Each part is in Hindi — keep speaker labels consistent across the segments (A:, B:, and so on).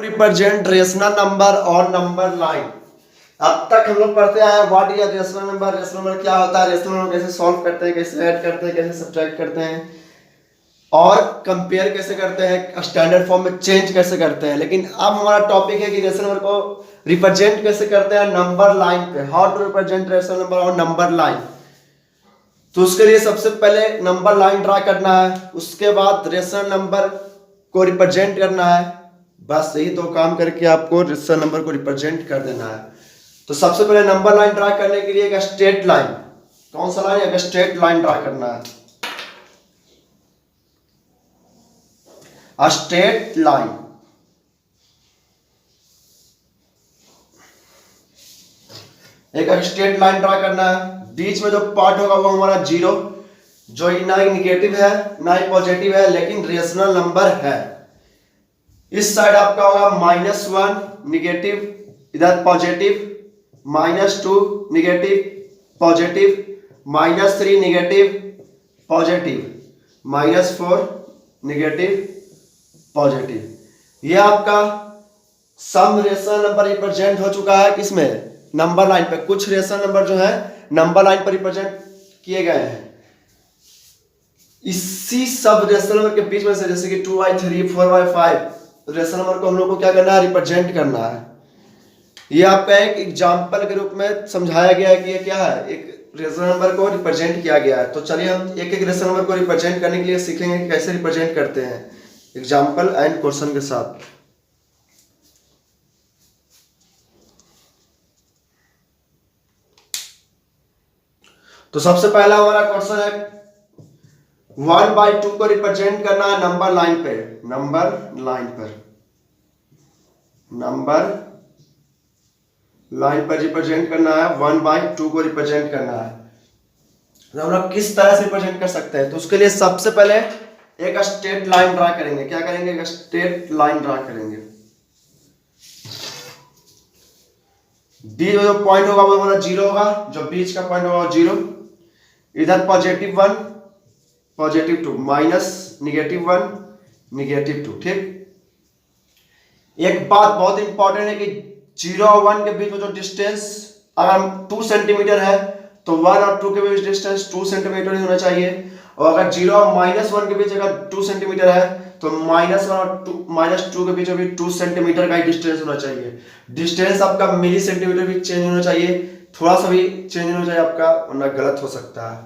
A: रिप्रेजेंट रेशनल नंबर और नंबर लाइन। अब तक हम लोग पढ़ते आए what is rational number, rational number क्या होता है, रेशनल नंबर कैसे सॉल्व करते हैं, कैसे ऐड करते हैं, कैसे सब्ट्रैक्ट करते हैं और कंपेयर कैसे करते हैं, स्टैंडर्ड फॉर्म में चेंज कैसे करते हैं। लेकिन अब हमारा टॉपिक है कि रेशनल नंबर को रिप्रेजेंट कैसे करते हैं नंबर लाइन पे। How to represent rational number और नंबर लाइन। तो उसके लिए सबसे पहले नंबर लाइन ड्रा करना है, उसके बाद रेशनल नंबर को रिप्रेजेंट करना है। बस यही दो काम करके आपको रेशनल नंबर को रिप्रेजेंट कर देना है। तो सबसे पहले नंबर लाइन ड्रा करने के लिए एक स्ट्रेट लाइन, कौन सा लाइन, एक स्ट्रेट लाइन ड्रा करना है। स्ट्रेट लाइन, एक स्ट्रेट लाइन ड्रा करना है। बीच में जो पार्ट होगा वो हमारा जीरो, जो ना ही निगेटिव है ना ही पॉजिटिव है, लेकिन रेशनल नंबर है। इस साइड आपका होगा -1 निगेटिव, इधर positive, -2 negative positive, -3 negative positive, -4 negative positive. ये आपका सम रेशनल नंबर रिप्रेजेंट हो चुका है किसमें, नंबर लाइन पे। कुछ रेशनल नंबर जो है नंबर लाइन पर रिप्रेजेंट किए गए हैं। इसी सब रेशनल नंबर के बीच में से जैसे कि 2/3 4/5 रेशनल नंबर को हम लोग को क्या करना है, रिप्रेजेंट करना है। ये आपका एक एग्जाम्पल के रूप में समझाया गया है कि ये क्या है, एक रेशनल नंबर को रिप्रेजेंट किया गया है। तो चलिए हम एक एक रेशनल नंबर को रिप्रेजेंट करने के लिए सीखेंगे कि कैसे रिप्रेजेंट करते हैं, एग्जाम्पल एंड क्वेश्चन के साथ। तो सबसे पहला हमारा क्वेश्चन है 1/2 को रिप्रेजेंट करना है नंबर लाइन पे, नंबर लाइन पर, नंबर लाइन पर रिप्रेजेंट करना है। 1/2 को रिप्रेजेंट करना है। तो हम लोग किस तरह से रिप्रेजेंट कर सकते हैं, तो उसके लिए सबसे पहले एक स्ट्रेट लाइन ड्रा करेंगे। क्या करेंगे, एक स्ट्रेट लाइन ड्रा करेंगे। बीच में जो पॉइंट होगा वो हमारा जीरो होगा, जो बीच का पॉइंट होगा वो जीरो। इधर +1 +2, -1 -2। ठीक, एक बात बहुत इंपॉर्टेंट है कि 0 और 1 के बीच में जो डिस्टेंस अगर 2 सेंटीमीटर है तो 1 और 2 के बीच डिस्टेंस 2 सेंटीमीटर ही होना चाहिए। और अगर 0 और -1 के बीच अगर 2 सेंटीमीटर है तो -1 और -2 के बीच भी 2 सेंटीमीटर का ही डिस्टेंस होना चाहिए। डिस्टेंस आपका मिली सेंटीमीटर भी चेंज होना चाहिए, थोड़ा सा भी चेंज होना चाहिए आपका, वरना गलत हो सकता है।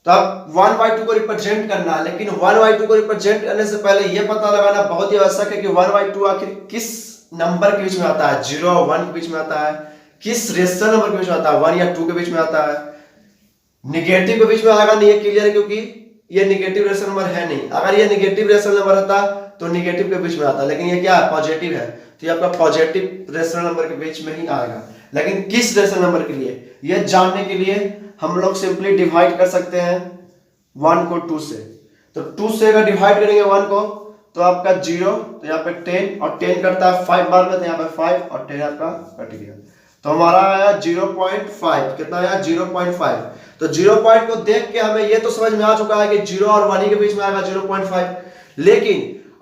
A: तो अब 1/2 को रिप्रेजेंट करना है, लेकिन 1/2 को रिप्रेजेंट करने से पहले यह पता लगाना बहुत ही आवश्यक है कि 1/2 आखिर किस नंबर के बीच में आता है। 0 और 1 के बीच में आता है, किस रेशनल नंबर के बीच में आता है, 1 या 2 के बीच में आता है। निगेटिव के बीच में आएगा नहीं, ये क्लियर है, क्योंकि ये निगेटिव रेशनल नंबर है नहीं। अगर ये निगेटिव रेशनल नंबर होता तो निगेटिव के बीच में आता, लेकिन ये क्या है, पॉजिटिव है, तो ये आपका पॉजिटिव रेशनल नंबर के बीच में ही आएगा। लेकिन किस रेशनल नंबर के लिए, यह जानने के लिए हम लोग सिंपली डिवाइड कर सकते हैं 1 को 2 से। तो 2 से अगर डिवाइड करेंगे 1 को तो आपका 0, तो यहाँ पे 10 और 10 करता है 5 बार में, तो यहाँ पे 5 और 10 आपका कट गया। तो हमारा आया 0.5, कितना आया 0.5। तो 0 पॉइंट को देख के हमें ये तो समझ में आ चुका है कि 0 और 1 के बीच में आएगा 0.5। लेकिन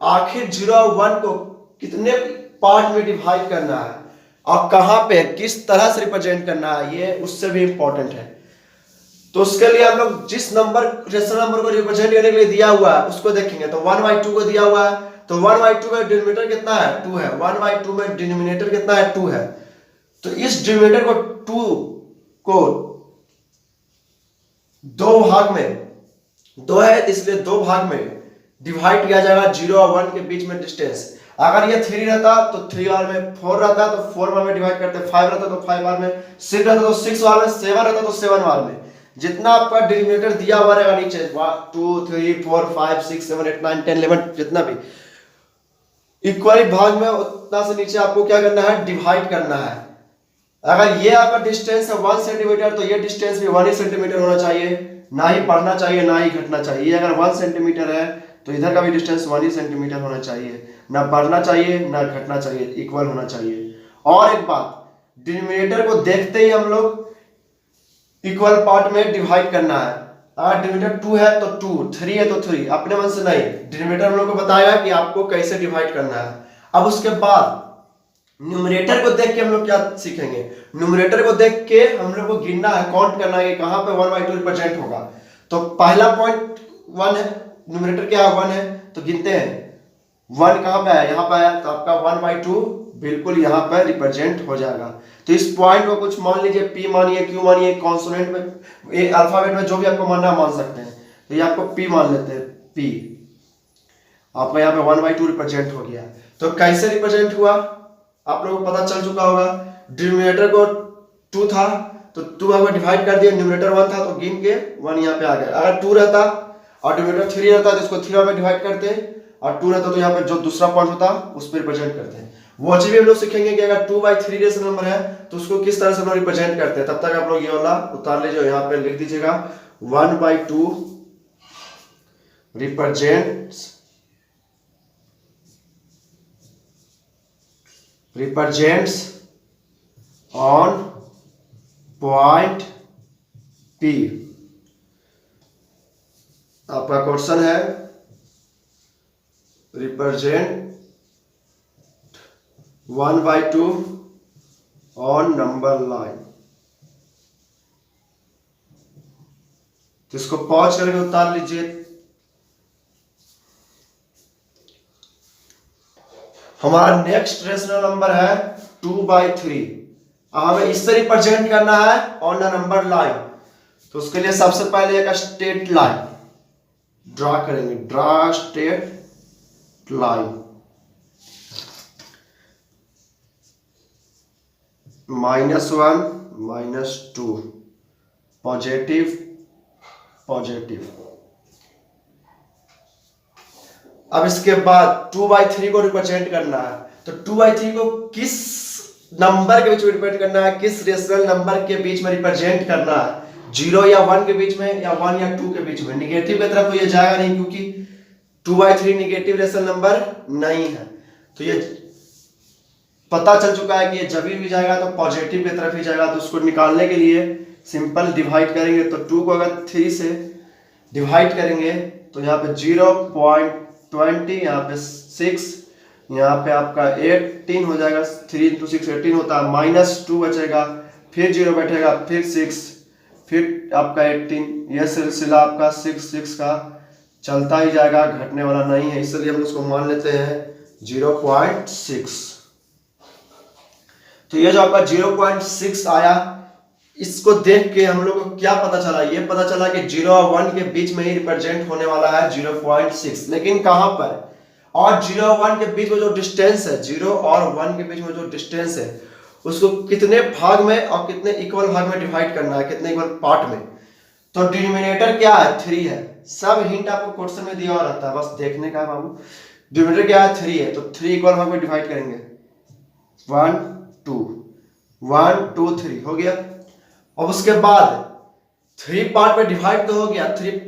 A: आखिर 0 और 1 को कितने पार्ट में डिवाइड करना है और कहां पे, किस तरह से रिप्रेजेंट करना है, ये उससे भी इंपॉर्टेंट है। तो उसके लिए हम लोग जिस नंबर रेशनल नंबर को रिप्रेजेंट करने के लिए दिया हुआ है उसको देखेंगे। तो 1/2 को दिया हुआ है, तो 1/2 में डिनोमिनेटर कितना है, 2 है। 1/2 में डिनोमिनेटर कितना है, 2 है। तो इस डिनोमिनेटर को 2 को 2 भाग में, 2 है इसलिए 2 भाग में डिवाइड किया जाएगा 0 और 1 के बीच में डिस्टेंस। अगर ये 3 रहता तो 3 बार में, 4 रहता तो 4 बार में डिवाइड करते, 5 रहता तो 5 बार में, 6 रहता तो 6 बार में, 7 रहता तो 7 बार में। जितना आपका डिनोमिनेटर दिया हुआ रहेगा नीचे 1 2 3 4 5 6 7 8 9 10 11 जितना भी इक्वली भाग में, उतना से नीचे आपको क्या करना है, डिवाइड करना है। अगर ये आपका डिस्टेंस है 1 सेंटीमीटर तो ये डिस्टेंस भी 1 ही सेंटीमीटर होना चाहिए, ना ही बढ़ना चाहिए ना ही घटना चाहिए। अगर 1 सेंटीमीटर है तो इधर का भी डिस्टेंस 1 ही सेंटीमीटर होना चाहिए, ना बढ़ना चाहिए ना घटना चाहिए, इक्वल होना चाहिए। और एक बात, डिनोमिनेटर को देखते ही हम लोग इक्वल पार्ट में डिवाइड करना है। अगर डिनोमिनेटर 2 है तो 2, 3 है तो 3, अपने मन से नहीं, डिनोमिनेटर हम लोग को बताएगा कि आपको कैसे डिवाइड करना है। अब उसके बाद न्यूमरेटर को देख के हम लोग क्या सीखेंगे, न्यूमरेटर को देख के हम लोग को गिनना है, काउंट करना है कहां पे 1/2 रिप्रेजेंट होगा। तो पहला पॉइंट 1 है, न्यूमरेटर क्या है 1 है, तो गिनते हैं 1 कहां पे आया, यहां पे आया, तो आपका 1/2 बिल्कुल यहां पे रिप्रेजेंट हो जाएगा। तो इस पॉइंट को कुछ मान लीजिए पी मानिए, क्यू मानिए, कॉन्सोनेंट में अल्फाबेट में जो भी आपको मानना मान सकते हैं। तो ये आपको पी मान लेते हैं, पी आपका यहाँ पे 1/2 रिप्रेजेंट हो गया। तो कैसे रिप्रेजेंट हुआ आप लोगों को पता चल चुका होगा। डिनोमिनेटर को 2 था तो 2 आपको डिवाइड कर दिया, न्यूमरेटर 1 था तो गिन के 1 यहाँ पे आ गया। अगर 2 रहता और डिनोमिनेटर 3 रहता तो इसको 3 में डिवाइड करते, और 2 रहता तो यहाँ पे जो दूसरा पॉइंट होता उस पर रिप्रेजेंट करते हैं। वो चीज भी हम लोग सीखेंगे कि अगर 2/3 रेशनल नंबर है तो उसको किस तरह से हम लोग रिप्रेजेंट करते हैं। तब तक आप लोग ये वाला उतार लीजिए, यहाँ पे लिख दीजिएगा 1/2 represents on point P। आपका क्वेश्चन है रिप्रेजेंट 1/2 ऑन नंबर लाइन। तो इसको पॉज करके उतार लीजिए। हमारा नेक्स्ट रेशनल नंबर है 2/3। हमें इससे रिप्रेजेंट करना है ऑन द नंबर लाइन। तो उसके लिए सबसे पहले एक स्ट्रेट लाइन ड्रा करेंगे, draw straight line -1 -2 positive positive. अब इसके बाद 2/3 को रिप्रेजेंट करना है। तो 2/3 को किस नंबर के बीच में रिप्रेजेंट करना है, किस रेशनल नंबर के बीच में रिप्रेजेंट करना है, 0 या 1 के बीच में या 1 या 2 के बीच में। निगेटिव की तरफ तो ये जाएगा नहीं क्योंकि 2/3 निगेटिव रेशनल नंबर नहीं है। तो ये पता चल चुका है कि ये जब भी जाएगा तो पॉजिटिव की तरफ ही जाएगा। तो उसको निकालने के लिए सिंपल डिवाइड करेंगे। तो 2 को अगर 3 से डिवाइड करेंगे तो यहाँ पे 0.20, यहाँ पे 6, यहाँ पे आपका 18 हो जाएगा। 3 × 6 18 होता है, -2 बचेगा, फिर 0 बैठेगा, फिर 6, फिर आपका 18। यह सिलसिला आपका 6 का चलता ही जाएगा, घटने वाला नहीं है, इसलिए हम उसको मान लेते हैं 0.6। तो ये जो आपका 0.6 आया, इसको देख के हम लोग को क्या पता चला, ये पता चला कि 0 और 1 के बीच में ही रिप्रेजेंट होने वाला है 0.6। लेकिन कहां पर, और 0 और 1 के बीच में जो डिस्टेंस है, 0 और 1 के बीच में जो डिस्टेंस है, उसको कितने भाग में और कितने इक्वल भाग में डिवाइड करना है, कितने इक्वल पार्ट में। तो डिनोमिनेटर क्या है, 3 है। सब हिंट आपको क्वेश्चन में दिया हुआ रहता है, बस देखने का बाबू। डिनोमिनेटर क्या है, 3 है, तो 3 इक्वल भाग में डिवाइड करेंगे, 1 2 1 2 3 हो गया। और उसके बाद 3 पार्ट में डिवाइड तो हो गया, 3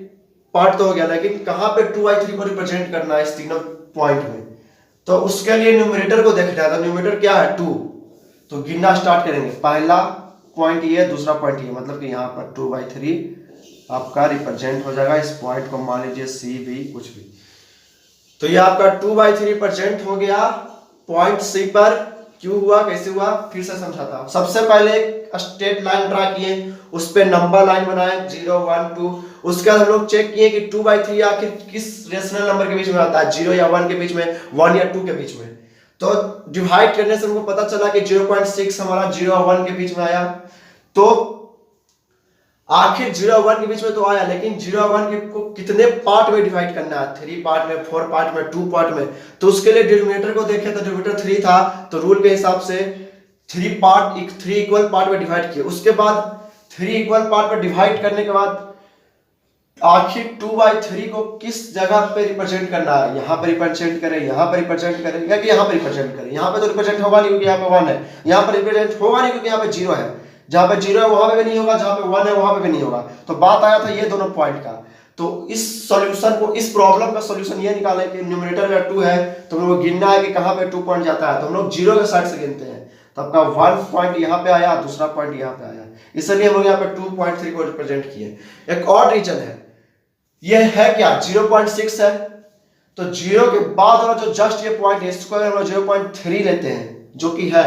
A: पार्ट तो हो गया, लेकिन कहां पे 2/3 को रिप्रेजेंट करना है इस तीनों पॉइंट में। तो उसके लिए न्यूमरेटर को देखना है। तो न्यूमरेटर क्या है, 2। तो गिनना स्टार्ट करेंगे, पहला पॉइंट ये, दूसरा पॉइंट ये, मतलब कि यहाँ पर 2/3 आपका रिप्रेजेंट हो जाएगा। इस पॉइंट को मान लीजिए सी भी, कुछ भी। तो ये आपका 2/3 रिप्रेजेंट हो गया पॉइंट सी पर। क्यों हुआ, कैसे हुआ, फिर से समझाता हूं। सबसे पहले एक स्ट्रेट लाइन ड्रा किए, उस पे नंबर लाइन बनाए 0 1 2। उसके बाद हम लोग चेक किए कि 2/3 आखिर किस रेशनल नंबर के बीच में आता है, 0 या 1 के बीच में, 1 या 2 के बीच में। तो डिवाइड करने से हमको पता चला कि 0.6 हमारा 0 और 1 के बीच में आया। तो आखिर 0 और 1 के बीच में तो आया, लेकिन 0 और 1 को कितने पार्ट में डिवाइड करना है, 3 पार्ट में, 4 पार्ट में, 2 पार्ट में। तो उसके लिए डिनोमिनेटर को देखें तो डिनोमिनेटर 3 था, तो रूल के हिसाब से 3 इक्वल पार्ट में डिवाइड किए। उसके बाद 3 इक्वल पार्ट में डिवाइड करने के बाद आखिर 2/3 को किस जगह पे रिप्रेजेंट करना है, यहाँ पे रिप्रेजेंट करें, यहाँ पे रिप्रेजेंट करें, या कि यहाँ पे रिप्रेजेंट करें। यहाँ पे तो रिप्रेजेंट होगा नहीं क्योंकि यहाँ पे 1 है, यहाँ पे रिप्रेजेंट होगा नहीं क्योंकि यहाँ पे 0 है। जहां पे 0 है वहां पे भी नहीं होगा, जहां पे 1 है वहां पे भी नहीं होगा। तो बात आया था ये दोनों पॉइंट का। तो इस सॉल्यूशन को, इस प्रॉब्लम का सॉल्यूशन ये निकाले कि न्यूमरेटर में 2 है तो हम लोग गिनना है कि कहां पे 2 पॉइंट जाता है। तो हम लोग 0 के साइड से गिनते हैं। तो आपका 1 पॉइंट यहाँ पे आया, दूसरा पॉइंट यहाँ पे आया, इसलिए हम लोग यहाँ पे 2.3 को रिप्रेजेंट किए। एक और रीजन है, ये है क्या, 0.6 है तो 0 के बाद वाला जो जस्ट ये पॉइंट है इसको अगर हम 0.3 लेते हैं जो कि है,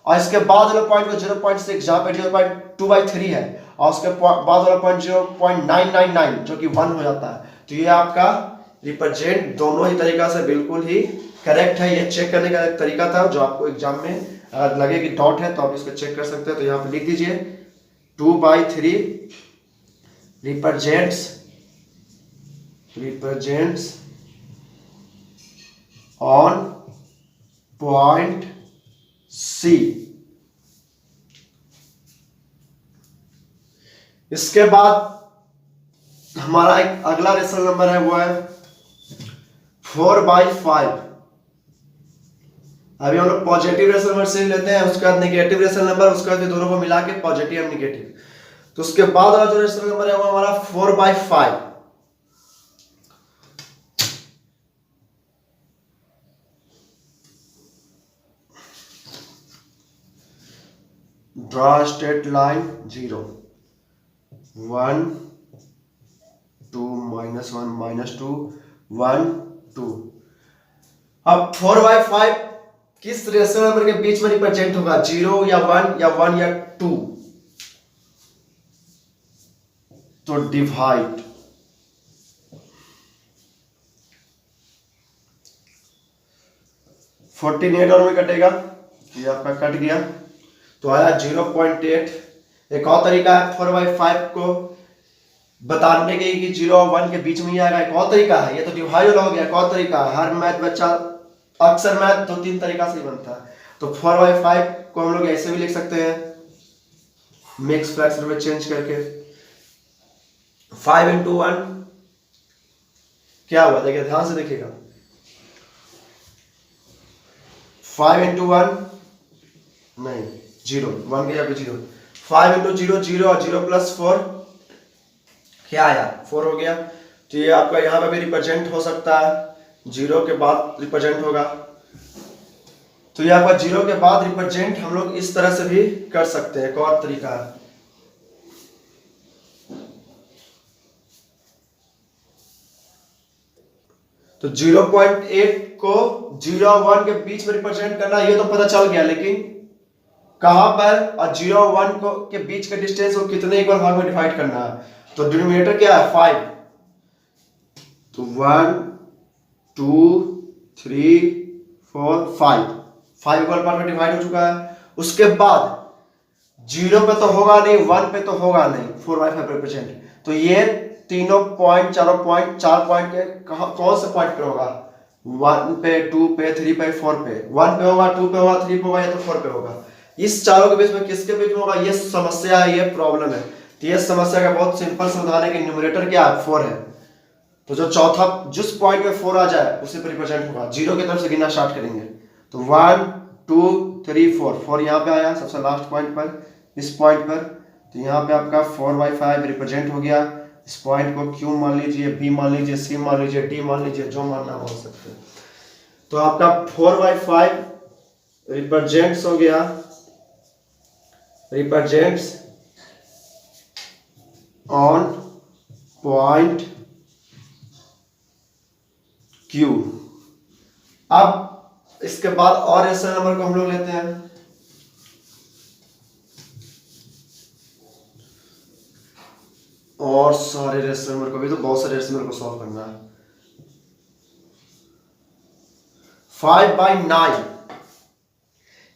A: और इसके बाद वाला पॉइंट को 0.6 जहां पे 0.2/3 है, और उसके बाद वाला पॉइंट 0.999 जो कि 1 हो जाता है, तो ये आपका रिप्रेजेंट दोनों ही तरीका से बिल्कुल ही करेक्ट है। ये चेक करने का एक तरीका था जो आपको एग्जाम में अगर लगे कि डॉट है तो आप इसको चेक कर सकते हैं। तो यहाँ पे लिख दीजिए 2/3 represents on point C। इसके बाद हमारा एक अगला रेशनल नंबर है वो है 4/5। अभी हम लोग पॉजिटिव रेशनल नंबर से लेते हैं, उसके बाद नेगेटिव रेशनल नंबर, उसके बाद दोनों को मिला के पॉजिटिव और नेगेटिव। तो उसके बाद वाला जो रेशनल नंबर है वो हमारा 4/5। Draw straight line 0 1 2 -1 -2 1 2। अब 4/5 किस रेशनल नंबर के बीच में रिप्रेजेंट होगा, 0 या 1 या 1 या 2? तो डिवाइड 14 और में कटेगा, ये आपका कट गया तो आया 0.8। एक और तरीका है 4/5 को बताने के कि 0 और 1 के बीच में ही आएगा, एक और तरीका है। ये तो डिवाइड हो गया, एक और तरीका है। हर मैथ बच्चा अक्सर मैथ 2-3 तरीका से ही बनता है। तो 4/5 को हम लोग ऐसे भी लिख सकते हैं, मिक्स फ्रैक्शन में चेंज करके। 5 × 1 क्या हुआ, देखिए ध्यान से देखिएगा। 5 × 1 नहीं 0, 1 के यहाँ पे 0। 5 × 0 0 और 0 + 4 क्या आया, 4 हो गया। तो ये आपका यहाँ पे भी रिप्रेजेंट हो सकता है, 0 के बाद रिप्रेजेंट होगा। तो ये आपका 0 के बाद रिप्रेजेंट हम लोग इस तरह से भी कर सकते हैं, एक और तरीका है। तो 0.8 को 0 और 1 के बीच में रिप्रेजेंट करना ये तो पता चल गया, लेकिन कहां पर और 0 और 1 को के बीच का डिस्टेंस को कितने इक्वल भाग में डिवाइड करना है। तो डिनोमिनेटर क्या है 5, तो 1 2 3 4 5 इक्वल पार्ट में डिवाइड हो चुका है। उसके बाद 0 पे तो होगा नहीं, 1 पे तो होगा नहीं 4/5 रिप्रेजेंट। तो ये तीनों पॉइंट, चारों पॉइंट, 4 पॉइंट के कौन से पॉइंट पे होगा, 1 पे 2 पे 3 पे 4 पे। 1 पे होगा, 2 पे होगा, 3 पे होगा या तो 4 पे होगा। इस चारों के बीच में किसके बीच में होगा, ये समस्या है, ये प्रॉब्लम है। तो ये समस्या का बहुत सिंपल समाधान है कि न्यूमरेटर क्या है 4 है। तो जो चौथा जिस पॉइंट में 4 आ जाए उसी पर रिप्रेजेंट होगा। 0 की तरफ से गिनना स्टार्ट करेंगे तो 1 2 3 4 यहाँ पे आया सबसे लास्ट पॉइंट पर, इस पॉइंट पर। तो यहाँ पे आपका 4/5 रिप्रेजेंट हो गया। इस पॉइंट को Q मान लीजिए, B मान लीजिए, C मान लीजिए, D मान लीजिए, जो मानना मान सकते हैं। तो आपका 4/5 रिप्रेजेंट्स हो गया, रिप्रेजेंट्स ऑन पॉइंट Q। अब इसके बाद और रेशनल नंबर को हम लोग लेते हैं। और सारे रेशनल नंबर को भी, तो बहुत सारे रेशनल नंबर को सॉल्व करना है। 5/9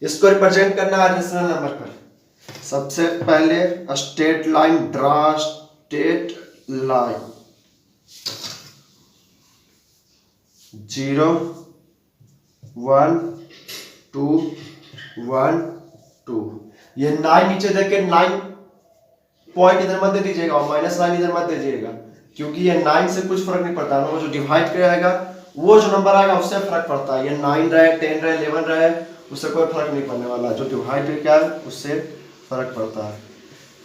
A: इसको रिप्रेजेंट करना है रेशनल नंबर पर। सबसे पहले straight line draw, straight line 0 1 2 1 2। ये 9 नीचे देख के 9 पॉइंट इधर मत दे दीजिएगा और -9 इधर मत दीजिएगा, क्योंकि ये 9 से कुछ फर्क नहीं पड़ता। वो जो डिवाइड करेगा वो जो नंबर आएगा उससे फर्क पड़ता है। ये 9 रहे, 10 रहे, 11 रहे, उससे कोई फर्क नहीं पड़ने वाला। जो डिवाइड क्या है उससे फर्क पड़ता है।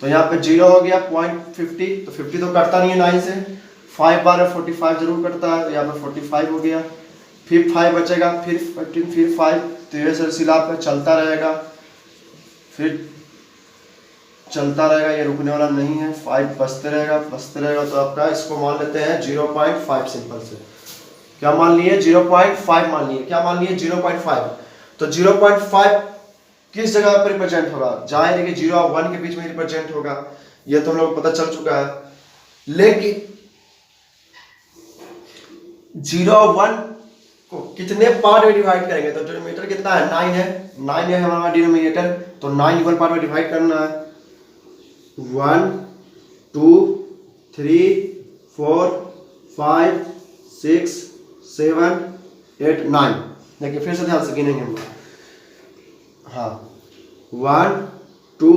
A: तो यहाँ पे 0 हो गया 0.50, तो 50 तो कटता नहीं है 9 से। 5 बार 45 जरूर कटता है, तो यहाँ पे 45 हो गया। फिर 5 बचेगा, फिर 15, फिर 5, तो ये सिलसिला पे चलता रहेगा, फिर चलता रहेगा, ये रुकने वाला नहीं है। 5 बचते रहेगा, बचते रहेगा। तो आपका इसको मान लेते हैं 0.5 सिंपल से। क्या मान लिए 0.5 मान लिए, क्या मान लिए 0.5। तो 0.5 किस जगह पर रिप्रेजेंट होगा, जहां यानी कि 0 और 1 के बीच में रिप्रेजेंट होगा, ये तो हम लोग पता चल चुका है। लेकिन 0 और 1 को कितने पार्ट में डिवाइड करेंगे, तो डिनोमिनेटर कितना है 9 है, 9 है हमारा डिनोमिनेटर, तो 9 इक्वल पार्ट में डिवाइड करना है। 1 2 3 4 5 6 7 8 9। देखिए फिर से ध्यान से गिनेंगे हम। हाँ 1 2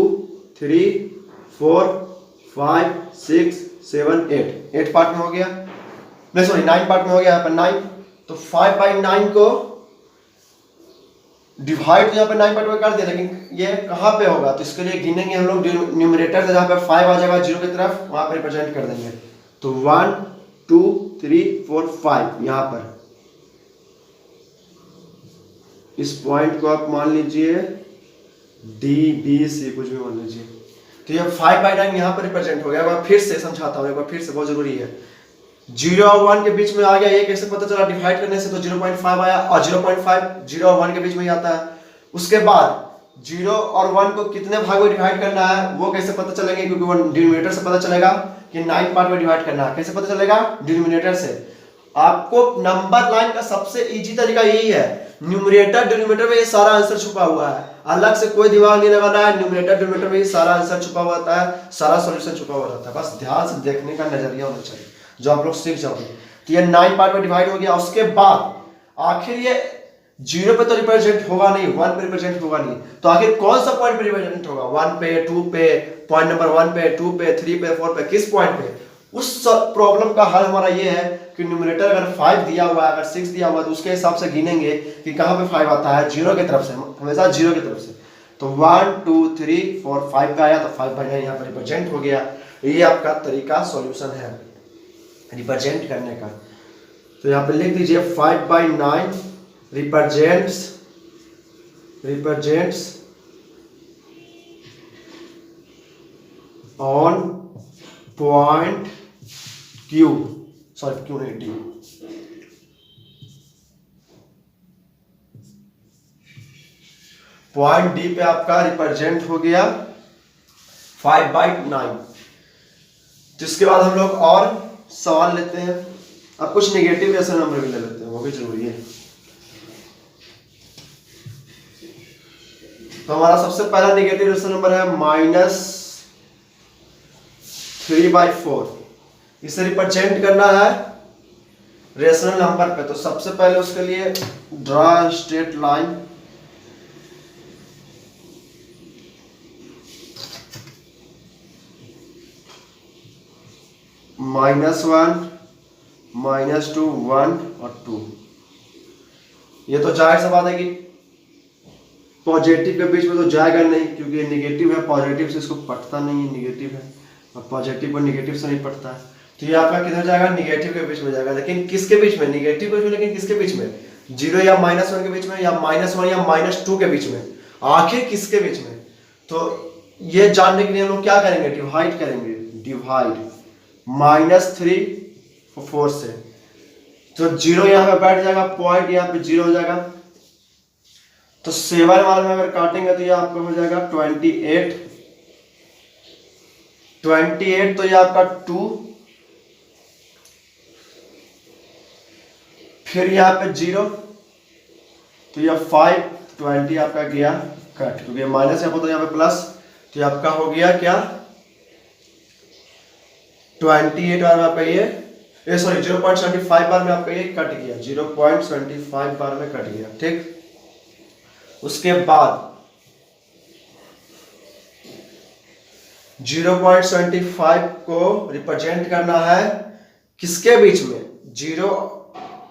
A: 3 4 5 6 7 8 पार्ट में हो गया, नहीं सॉरी 9 पार्ट में हो गया यहाँ पर 9। तो 5/9 को डिवाइड तो यहाँ पे 9 पार्ट में कर दिया, लेकिन ये कहाँ पे होगा, तो इसके लिए गिनेंगे हम लोग न्यूमरेटर से, जहाँ पे 5 आ जाएगा 0 की तरफ, वहां पे रिप्रेजेंट कर देंगे। तो 1 2 3 4 5 यहाँ पर इस पॉइंट को आप मान लीजिए डी बी सी कुछ भी मान लीजिए। तो ये 5/9 यहाँ पर रिप्रेजेंट हो गया। एक बार फिर से समझाता हूँ, एक बार फिर से, बहुत जरूरी है। 0 और 1 के बीच में आ गया, ये कैसे पता चला, डिवाइड करने से, तो 0.5 आया, और 0.5 0 और 1 के बीच में ही आता है। उसके बाद 0 और 1 को कितने भाग में डिवाइड करना है वो कैसे पता चलेंगे, क्योंकि वो डिनोमिनेटर से पता चलेगा कि 9 पार्ट में डिवाइड करना है। कैसे पता चलेगा, डिनोमिनेटर से। आपको नंबर लाइन का सबसे इजी तरीका यही है, न्यूमरेटर डिनोमिनेटर में ये सारा आंसर छुपा हुआ है, अलग से कोई दिमाग नहीं लगाना है। न्यूमरेटर डिनोमिनेटर में ये सारा आंसर छुपा हुआ होता है, सारा सॉल्यूशन छुपा हुआ रहता है। बस ध्यान से देखने का नजरिया होना चाहिए, जो आप लोग सीख जाओगे। तो ये 9 पार्ट में डिवाइड हो गया। उसके बाद आखिर ये 0 पे तो रिप्रेजेंट होगा नहीं, 1 पे रिप्रेजेंट होगा नहीं, तो आखिर कौन सा पॉइंट पे रिप्रेजेंट होगा, 1 पे 2 पे, पॉइंट नंबर 1 पे 2 पे 3 पे 4 पे, किस पॉइंट पे। उस प्रॉब्लम का हल हमारा ये है कि न्यूमरेटर अगर 5 दिया हुआ है, अगर 6 दिया हुआ है, तो उसके हिसाब से गिनेंगे कि कहां पे 5 आता है, 0 की तरफ से, हमेशा 0 की तरफ से। तो 1 2 3 4 5 पे आया, तो 5/9 यहाँ पर रिप्रेजेंट हो गया। ये आपका तरीका सॉल्यूशन है रिप्रेजेंट करने का। तो यहाँ पे लिख दीजिए 5/9 represents on point Q, sorry Q नहीं D, पॉइंट D पे आपका रिप्रेजेंट हो गया 5/9। जिसके बाद हम लोग और सवाल लेते हैं। अब कुछ नेगेटिव रेशनल नंबर भी ले लेते हैं, वो भी जरूरी है। तो हमारा सबसे पहला नेगेटिव रेशनल नंबर है -3/4। इसे रिप्रेजेंट करना है रेशनल नंबर पे। तो सबसे पहले उसके लिए ड्रा स्ट्रेट लाइन, -1 -2 1 और 2। ये तो जाहिर सी बात है कि पॉजिटिव के बीच में तो जाएगा नहीं, क्योंकि ये नेगेटिव है, पॉजिटिव से इसको पटता नहीं है, नेगेटिव है, और पॉजिटिव और नेगेटिव से नहीं पटता है। तो ये आपका किधर जाएगा, नेगेटिव के बीच में जाएगा। लेकिन किसके बीच में, नेगेटिव के बीच में, लेकिन किसके बीच में, 0 या -1 के बीच में, या -1 या -2 के बीच में, आखिर किसके बीच में। तो ये जानने के लिए हम लोग क्या करेंगे, डिवाइड करेंगे, डिवाइड -3 4 से। तो 0 यहाँ पे बैठ जाएगा, पॉइंट यहाँ पे 0 हो जाएगा। तो 7 वाले में अगर काटेंगे तो ये आपका हो जाएगा 28। तो ये आपका 2, फिर यहाँ पे 0, तो ये 5, 20 आपका गया कट, क्योंकि माइनस यहाँ पर तो यहाँ पे प्लस, तो ये आपका हो गया क्या 28 बार में आपका ये सॉरी 0.75 बार में आपका ये कट गया, 0.75 बार में कट गया। ठीक, उसके बाद 0.75 को रिप्रेजेंट करना है किसके बीच में, 0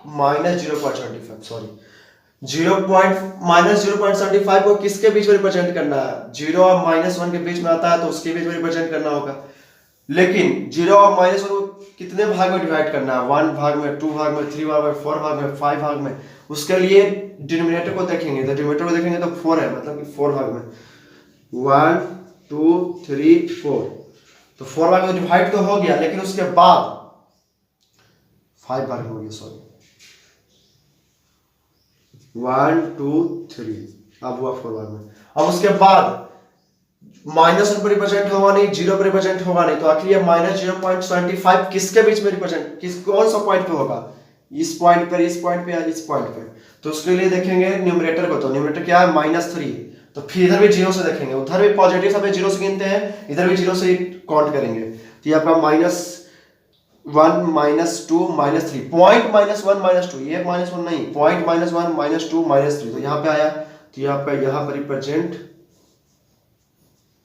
A: -0.75 सॉरी 0.75 को किसके बीच में रिप्रेजेंट करना है, 0 और -1 के बीच में आता है, तो उसके बीच में रिप्रेजेंट करना होगा। लेकिन 0 और -1 को कितने भाग में डिवाइड करना है, 1 भाग में, 2 भाग में, 3 भाग में, 4 भाग में, 5 भाग में। उसके लिए डिनोमिनेटर को देखेंगे, तो डिनोमिनेटर को देखेंगे तो 4 है, मतलब कि 4 भाग में, 1 2 3 4, तो 4 भाग में डिवाइड तो हो गया, लेकिन उसके बाद 5 भाग में हो गया, सॉरी 1 2 3, अब हुआ 4 बार में। अब उसके बाद -1 पर रिप्रेजेंट होगा नहीं, 0 पर रिप्रेजेंट होगा नहीं, तो आखिर ये -0.25 किसके बीच में रिप्रेजेंट, कौन सा पॉइंट पे होगा, इस पॉइंट पर, इस पॉइंट पे या इस पॉइंट पे। तो उसके लिए देखेंगे न्यूमरेटर को, तो न्यूमरेटर क्या है -3, तो फिर इधर भी 0 से देखेंगे, उधर भी पॉजिटिव सब 0 से गिनते हैं, इधर भी 0 से ही काउंट करेंगे। तो ये आपका -1 -2 -3, पॉइंट -1 -2, ये -1 नहीं, पॉइंट -1 -2 -3, तो यहाँ पे आया, तो ये आपका यहाँ पर रिप्रेजेंट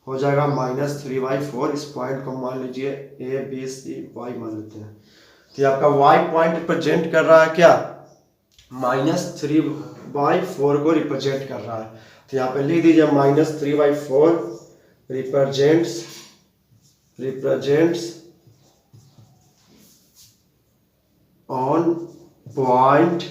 A: हो जाएगा -3/4। इस पॉइंट को मान लीजिए A B C Y मान लेते हैं, तो ये आपका Y पॉइंट रिप्रेजेंट कर रहा है क्या, -3/4 को रिप्रेजेंट कर रहा है। तो यहाँ पे लिख दीजिए -3/4 रिप्रेजेंट्स ऑन पॉइंट।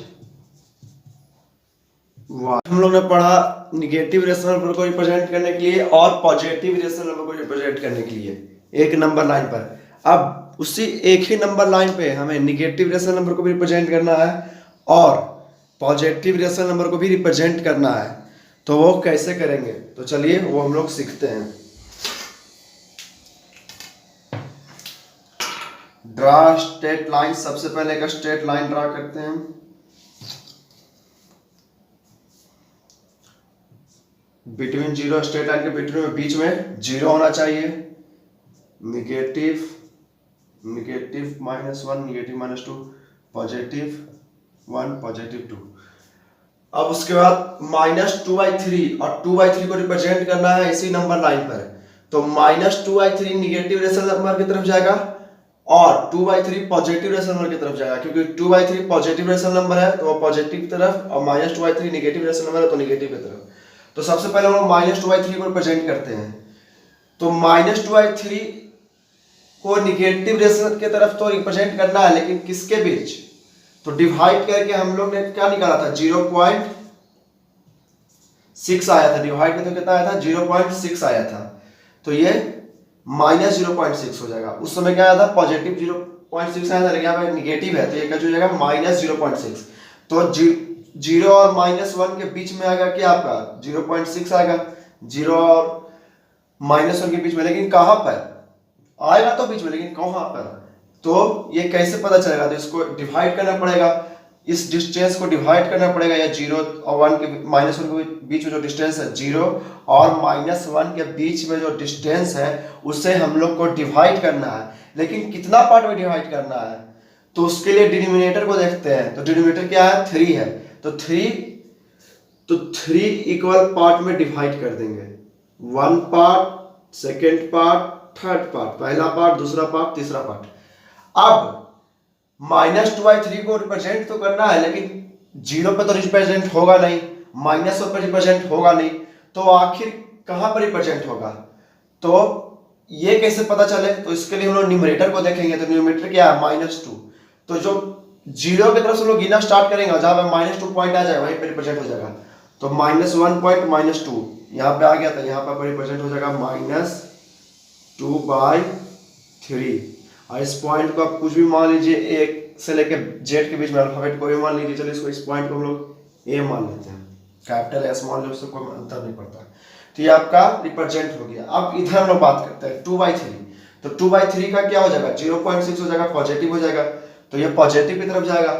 A: हम लोग ने पढ़ा निगेटिव रेशनल नंबर को रिप्रेजेंट करने के लिए और पॉजिटिव रेशनल नंबर को रिप्रेजेंट करने के लिए एक नंबर लाइन पर। अब उसी एक ही नंबर लाइन पे हमें निगेटिव रेशनल नंबर को भी रिप्रेजेंट करना है और पॉजिटिव रेशनल नंबर को भी रिप्रेजेंट करना है, तो वो कैसे करेंगे, तो चलिए वो हम लोग सीखते हैं। ड्रा स्ट्रेट लाइन, सबसे पहले एक स्ट्रेट लाइन ड्रा करते हैं। बिटवीन 0, स्ट्रेट लाइन के बिटवीन में बीच में 0 होना चाहिए, निगेटिव -1 निगेटिव -2 पॉजिटिव 1 पॉजिटिव 2। अब उसके बाद -2/3 और 2/3 को रिप्रेजेंट करना है इसी नंबर लाइन पर, तो -2/3 निगेटिव रेशनल नंबर की तरफ जाएगा और 2/3 पॉजिटिव रेशनल नंबर की तरफ जाएगा, क्योंकि 2/3 पॉजिटिव रेशनल नंबर है तो वो पॉजिटिव की तरफ, और -2/3 निगेटिव रेशनल नंबर है तो निगेटिव की तरफ। तो सबसे पहले हम लोग -2/3 को रिप्रेजेंट करते हैं, तो -2/3 को निगेटिव रेशनल की तरफ तो रिप्रेजेंट करना है, लेकिन किसके बीच, तो डिवाइड करके हम लोग ने क्या निकाला था, 0.6 आया था, डिवाइड करके कितना आया था, 0.6 आया था, तो ये -0.6 हो जाएगा। उस समय क्या आया था, पॉजिटिव 0.6 आया था, लेकिन यहाँ पे निगेटिव है तो ये क्या हो जाएगा, -0.6। तो 0 और -1 के बीच में आएगा क्या आपका 0.6 आएगा, 0 और -1 के बीच में, लेकिन कहां पर आएगा, तो बीच में, लेकिन कहां पर, तो ये कैसे पता चलेगा, तो इसको डिवाइड करना पड़ेगा, इस डिस्टेंस को डिवाइड करना पड़ेगा, या 0 और 1 के -1 के बीच में जो डिस्टेंस है, 0 और -1 के बीच में जो डिस्टेंस है उसे हम लोग को डिवाइड करना है, लेकिन कितना पार्ट में डिवाइड करना है, तो उसके लिए डिनोमिनेटर को देखते हैं, तो डिनोमिनेटर क्या है, 3 है, तो 3 इक्वल पार्ट में डिवाइड कर देंगे, 1 part, second part, third part, पहला पार्ट, दूसरा पार्ट, तीसरा पार्ट। अब -2/3 को रिप्रेजेंट तो करना है, लेकिन 0 पे तो रिप्रेजेंट होगा नहीं, -1 पे रिप्रेजेंट होगा नहीं, तो आखिर कहां पर रिप्रेजेंट होगा, तो ये कैसे पता चले, तो इसके लिए हम लोग न्यूमरेटर को देखेंगे, तो न्यूमरेटर क्या है, -2, तो जो 0 की तरफ से हम लोग गिनना स्टार्ट करेंगे, जहां पे -2 पॉइंट आ जाए वहीं पे रिप्रेजेंट हो जाएगा, तो -1 पॉइंट -2 यहाँ पे आ गया था, यहाँ पर रिप्रेजेंट हो जाएगा -2/3, और इस पॉइंट को आप कुछ भी मान लीजिए, एक से लेकर जेड के बीच में अल्फाबेट को भी मान लीजिए, चलिए इसको, इस पॉइंट को हम लोग ए मान लेते हैं, कैपिटल एस मान लो, उससे कोई अंतर नहीं पड़ता। तो ये आपका रिप्रेजेंट हो गया। अब इधर हम लोग बात करते हैं 2/3, तो 2/3 का क्या हो जाएगा, 0.6 हो जाएगा, पॉजिटिव हो जाएगा, तो ये पॉजिटिव की तरफ जाएगा,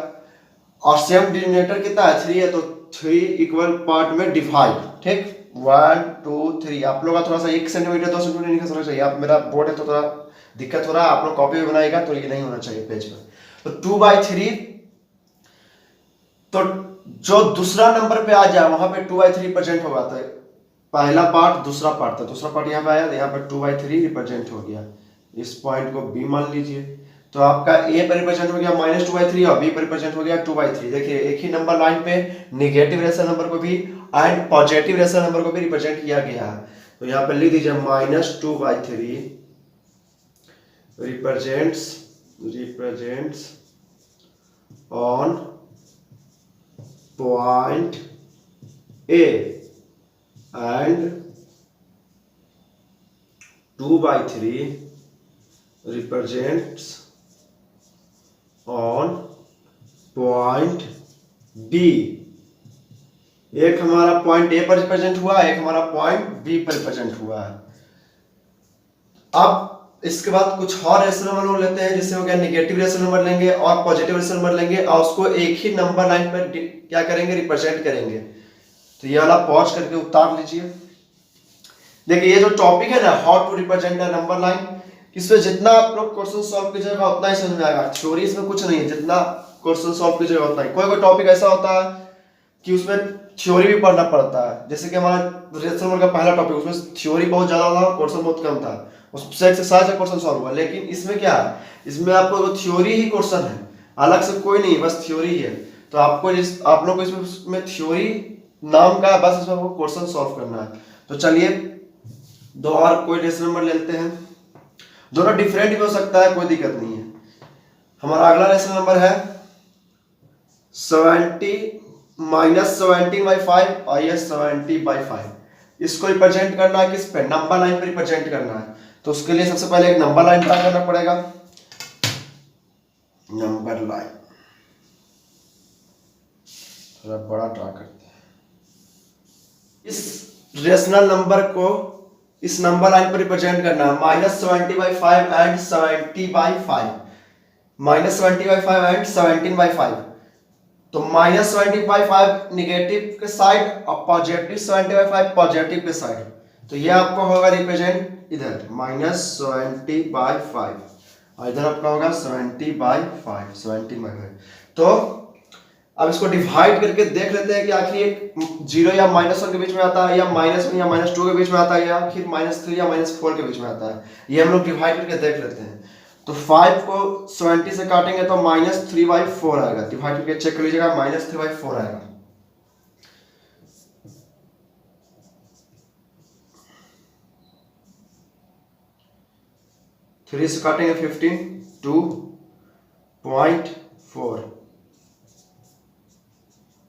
A: और सेम डिनोमिनेटर कितना है, 3 है, तो 3 इक्वल पार्ट में डिवाइड, ठीक, 1 2 3। आप लोग का थोड़ा सा 1 सेंटीमीटर 2 सेंटीमीटर नहीं खसना चाहिए, आप मेरा बोर्ड है तो थोड़ा दिक्कत हो रहा है, आप लोग कॉपी में बनाएगा तो ये नहीं होना चाहिए पेज पर। तो 2/3, तो जो दूसरा नंबर पे आ जाए वहां पे 2/3 रिप्रेजेंट होगा, तो पहला पार्ट, दूसरा पार्ट था, दूसरा पार्ट यहाँ पे आया, यहाँ पे 2/3 रिप्रेजेंट हो गया, इस पॉइंट को बी मान लीजिए, तो आपका ए पर रिप्रेजेंट हो गया -2/3 और बी पर रिप्रेजेंट हो गया 2/3। देखिए एक ही नंबर लाइन पे निगेटिव रेशनल नंबर को भी एंड पॉजिटिव रेशनल नंबर को भी रिप्रेजेंट किया गया है, तो यहाँ पे लिख दीजिए -2/3 represents on point A and 2/3 represents on point B एक हमारा पॉइंट ए पर रिप्रेजेंट हुआ, एक हमारा पॉइंट बी पर रिप्रेजेंट हुआ है। अब इसके बाद कुछ और रेशनल नंबर लोग लेते हैं, जिससे हो गया निगेटिव रेशनल नंबर लेंगे और पॉजिटिव रेशनल नंबर लेंगे और उसको एक ही नंबर लाइन पर क्या करेंगे, रिप्रेजेंट करेंगे। तो ये वाला पॉज करके उतार लीजिए। देखिए ये जो टॉपिक है ना, how to represent a number line, इसमें जितना आप लोग क्वेश्चन सॉल्व कीजिएगा उतना ही समझ में आएगा। थ्योरी इसमें कुछ नहीं है, जितना क्वेश्चन सॉल्व कीजिएगा उतना ही। कोई कोई टॉपिक ऐसा होता है कि उसमें थ्योरी भी पढ़ना पड़ता है, जैसे कि हमारा रेशनल नंबर का पहला टॉपिक, उसमें थ्योरी बहुत ज्यादा था, क्वेश्चन बहुत कम था, उससे एक्सरसाइज का क्वेश्चन सॉल्व हुआ। लेकिन इसमें क्या है, इसमें आपको थ्योरी ही क्वेश्चन है, अलग से कोई नहीं, बस थ्योरी ही है। तो आपको आप लोग को इसमें थ्योरी नाम का बस इसमें आपको क्वेश्चन सॉल्व करना है। तो चलिए दो और कोई रेशनल नंबर लेते हैं, दोनों डिफरेंट भी हो सकता है, कोई दिक्कत नहीं है। हमारा अगला रेशनल नंबर है 70 माइनस 17/5 और ये 70/5। इसको रिप्रेजेंट करना है किस पे, नंबर लाइन पे रिप्रेजेंट करना है। तो उसके लिए सबसे पहले एक नंबर लाइन ड्रा करना पड़ेगा। नंबर लाइन थोड़ा बड़ा ड्रा करते हैं। इस रेशनल नंबर को इस नंबर लाइन पर रिप्रेजेंट करना है, -70/5 एंड 70/5, -70/5 एंड 17/5। तो -70/5 निगेटिव के साइड और पॉजिटिव 70/5 पॉजिटिव के साइड। तो ये आपका होगा रिप्रेजेंट इधर -70/5 और इधर आपका होगा 70/5, 70/5। तो अब इसको डिवाइड करके देख लेते हैं कि आखिर ये 0 या -1 के बीच में आता है, या -1 या -2 के बीच में आता है, या आखिर -3 या -4 के बीच में आता है। ये हम लोग डिवाइड करके देख लेते हैं। तो 5 को 70 से काटेंगे तो -3/4 आएगा। डिवाइड करके चेक कर लीजिएगा, -3/4 आएगा। थ्री से काटेंगे 15, 2.4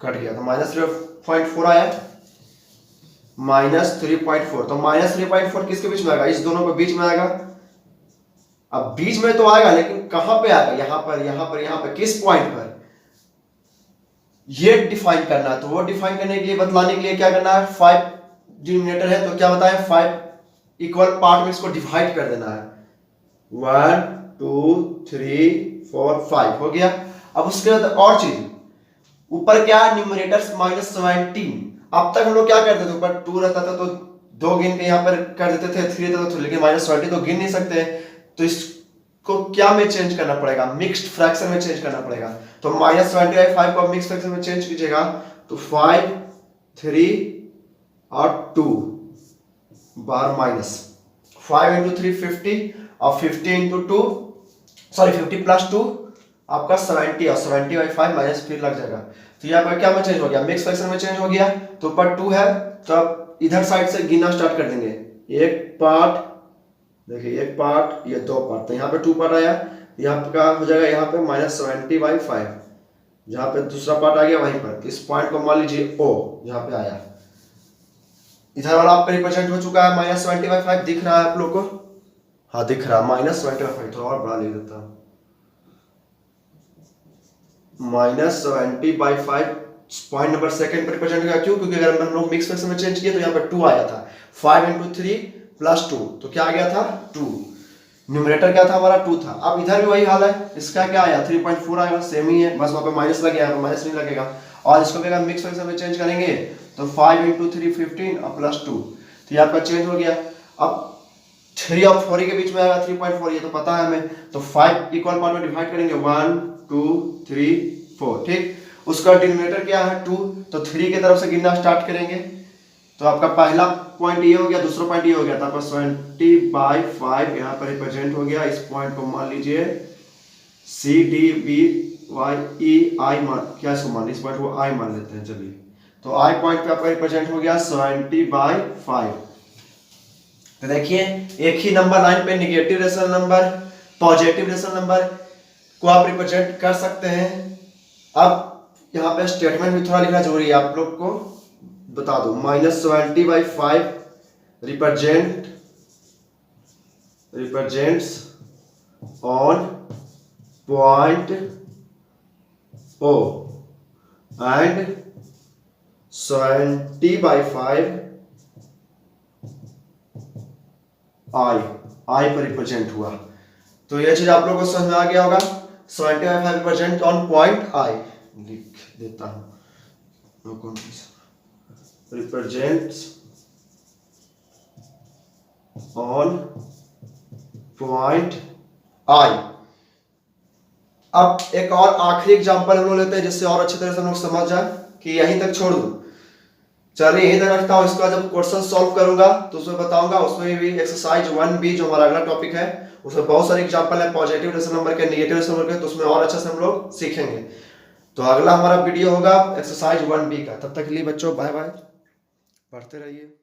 A: कट गया, तो -3.4 आया, -3.4। तो -3.4 किसके बीच में आएगा, इस दोनों के बीच में आएगा। अब बीच में तो आएगा, लेकिन कहां पे आएगा, यहां पर, यहां पर, यहां पर, किस पॉइंट पर, ये डिफाइन करना है। तो वो डिफाइन करने के लिए, बतलाने के लिए क्या करना है, 5 डिनोमिनेटर है तो क्या बताया, 5 इक्वल पार्ट में इसको डिवाइड कर देना है। 1 2 3 4 5 हो गया। अब उसके बाद और चीज, ऊपर क्या है, न्यूमरेटर्स -17। अब तक हम लोग क्या करते थे, ऊपर 2 रहता था तो 2 गिन के यहाँ पर कर देते थे, 3 रहता था, लेकिन -17 तो गिन नहीं सकते। तो इसको क्या में चेंज करना पड़ेगा, मिक्स्ड फ्रैक्शन में चेंज करना पड़ेगा। तो -25 को मिक्स्ड फ्रैक्शन में चेंज कीजिएगा तो 5 3 और 2 बार -5 × 3 50 और 50 × 2 सॉरी 50 + 2 आपका 70 और 70/5 माइनस फिर लग जाएगा। तो यहाँ पर क्या में चेंज हो गया, मिक्स फ्रैक्शन में चेंज हो गया। तो ऊपर 2 है तो अब इधर साइड से गिनना स्टार्ट कर देंगे। एक पार्ट, देखिए एक पार्ट, ये 2 पार्ट, तो यहाँ पे 2 पार्ट आया, यहाँ पे क्या हो जाएगा, यहाँ पे -70/5, जहाँ पे दूसरा पार्ट आ गया वहीं पर। इस पॉइंट को मान लीजिए O, यहाँ पे आया। इधर वाला आपका रिप्रेजेंट हो चुका है, -70/5 दिख रहा है आप लोग को, हाँ दिख रहा है, -70/5। थोड़ा और बढ़ा ले देता हूँ, -70/5 पॉइंट नंबर सेकंड पर रिप्रेजेंट किया। क्यों, क्योंकि अगर हम लोग मिक्स फ्रैक्शन में चेंज किए तो यहाँ पर 2 आया था, 5 × 3 + 2, तो क्या आ गया था 2। न्यूमरेटर क्या था हमारा 2 था। अब इधर भी वही हाल है, इसका क्या आया 3.4 आएगा, सेम ही है, बस वहाँ पे माइनस लग गया है, माइनस नहीं लगेगा। और इसको भी अगर मिक्स फ्रैक्शन में चेंज करेंगे तो 5 × 3 15 और +2, तो ये आपका चेंज हो गया। अब 3 और 4 के बीच में आएगा 3.4, ये तो पता है हमें। तो 5 इक्वल पार्ट में डिवाइड करेंगे, 1 2 3 4, ठीक। उसका डिनोमिनेटर क्या है 2, तो 3 की तरफ से गिनना स्टार्ट करेंगे। तो आपका पहला पॉइंट ये हो गया, दूसरा पॉइंट ये हो गया, तो आपका 70/5 यहाँ पर रिप्रेजेंट हो गया। इस पॉइंट को मान लीजिए CDBYEI मान, क्या इसको मान, इस पॉइंट को I मान लेते हैं, चलिए। तो I पॉइंट पे आपका रिप्रेजेंट हो गया 70/5। तो देखिए एक ही नंबर लाइन पे negative rational number, positive rational number को आप रिप्रेजेंट कर सकते हैं। अब यहाँ पे स्टेटमेंट भी थोड़ा लिखना जरूरी है, आप लोग को बता दो। -70/5 represents on point O and 70/5 आई पर रिप्रेजेंट हुआ। तो ये चीज आप लोगों को समझ में आ गया होगा। 70/5 रिप्रेजेंट ऑन पॉइंट आई, लिख देता हूं, no confusion, represents on point I. अब एक और आखिरी एग्जांपल हम लोग लेते हैं जिससे और अच्छी तरह से हम लोग समझ जाए कि यहीं तक छोड़ दूं। चलिए यहीं तक रखता हूं, इसका जब क्वेश्चन सॉल्व करूंगा तो उसमें बताऊंगा। उसमें भी एक्सरसाइज 1B जो हमारा अगला टॉपिक है उसमें बहुत सारे एग्जांपल है पॉजिटिव रेशनल नंबर के, नेगेटिव रेशनल नंबर के, तो उसमें और अच्छे से हम लोग सीखेंगे। तो अगला हमारा वीडियो होगा एक्सरसाइज 1B का। तब तक के लिए बच्चों बाय बाय, पढ़ते रहिए।